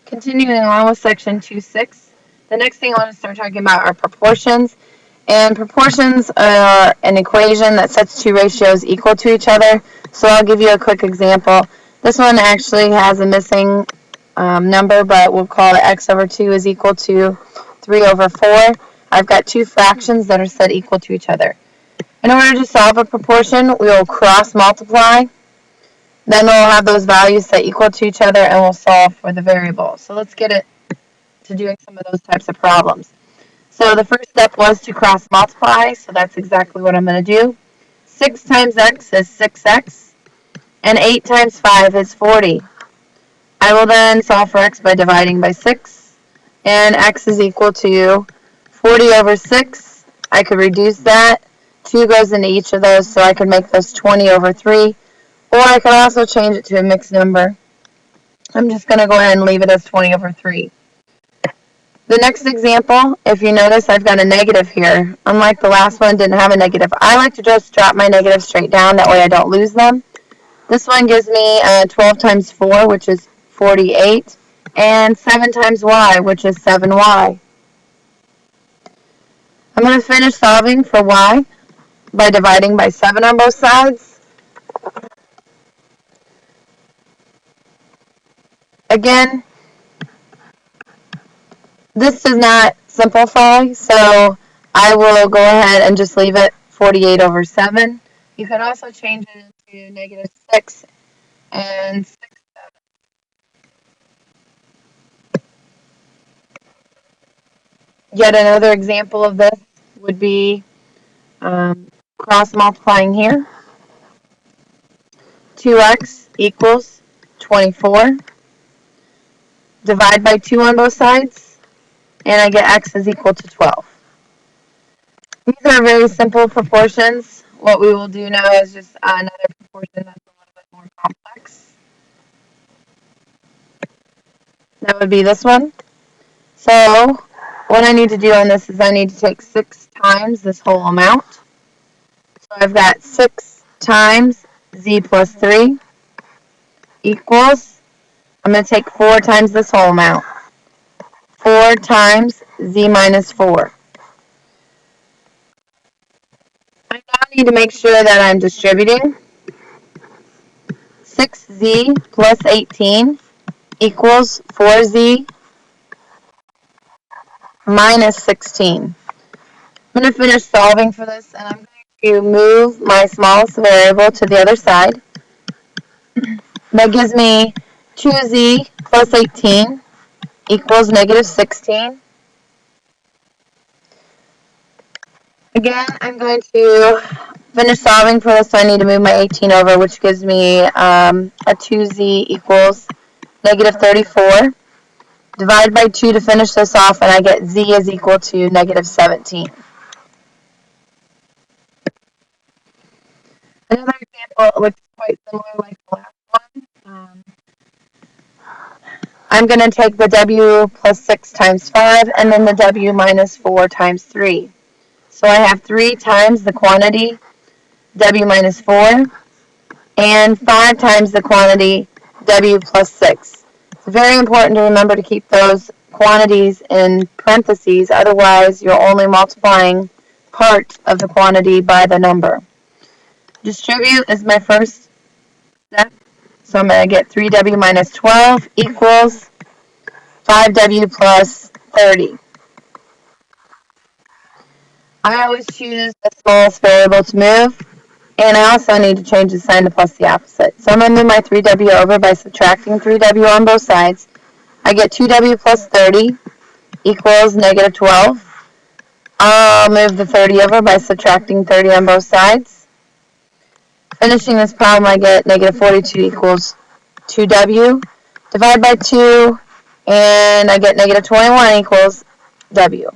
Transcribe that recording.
Continuing on with section 2.6, the next thing I want to start talking about are proportions. And proportions are an equation that sets two ratios equal to each other. So I'll give you a quick example. This one actually has a missing number, but we'll call it x over 2 is equal to 3 over 4. I've got two fractions that are set equal to each other. In order to solve a proportion, we will cross multiply. Then we'll have those values set equal to each other, and we'll solve for the variable. So let's get it to doing some of those types of problems. So the first step was to cross multiply, so that's exactly what I'm going to do. 6 times x is 6x, and 8 times 5 is 40. I will then solve for x by dividing by 6, and x is equal to 40 over 6. I could reduce that. 2 goes into each of those, so I could make those 20 over 3. Or I could also change it to a mixed number. I'm just going to go ahead and leave it as 20 over 3. The next example, if you notice, I've got a negative here. Unlike the last one, didn't have a negative. I like to just drop my negatives straight down. That way I don't lose them. This one gives me 12 times 4, which is 48, and 7 times y, which is 7y. I'm going to finish solving for y by dividing by 7 on both sides. Again, this does not simplify, so I will go ahead and just leave it 48 over 7. You can also change it into negative 6 and 6, 7. Yet another example of this would be cross multiplying here. 2x equals 24. Divide by 2 on both sides, and I get x is equal to 12. These are very simple proportions. What we will do now is just another proportion that's a little bit more complex. That would be this one. So what I need to do on this is I need to take 6 times this whole amount. So I've got 6 times z plus 3 equals, I'm going to take 4 times this whole amount. 4 times z minus 4. I now need to make sure that I'm distributing. 6z plus 18 equals 4z minus 16. I'm going to finish solving for this, and I'm going to move my smallest variable to the other side. That gives me 2z plus 18 equals negative 16. Again, I'm going to finish solving for this, so I need to move my 18 over, which gives me a 2z equals negative 34. Divide by 2 to finish this off, and I get z is equal to negative 17. Another example looks quite similar like the last one. I'm going to take the w plus 6 times 5 and then the w minus 4 times 3. So I have 3 times the quantity w minus 4 and 5 times the quantity w plus 6. It's very important to remember to keep those quantities in parentheses, otherwise you're only multiplying part of the quantity by the number. Distribute is my first step. So I'm going to get 3w minus 12 equals 5w plus 30. I always choose the smallest variable to move, and I also need to change the sign to plus the opposite. So I'm going to move my 3w over by subtracting 3w on both sides. I get 2w plus 30 equals negative 12. I'll move the 30 over by subtracting 30 on both sides. Finishing this problem, I get negative 42 equals 2w. Divide by 2, and I get negative 21 equals w.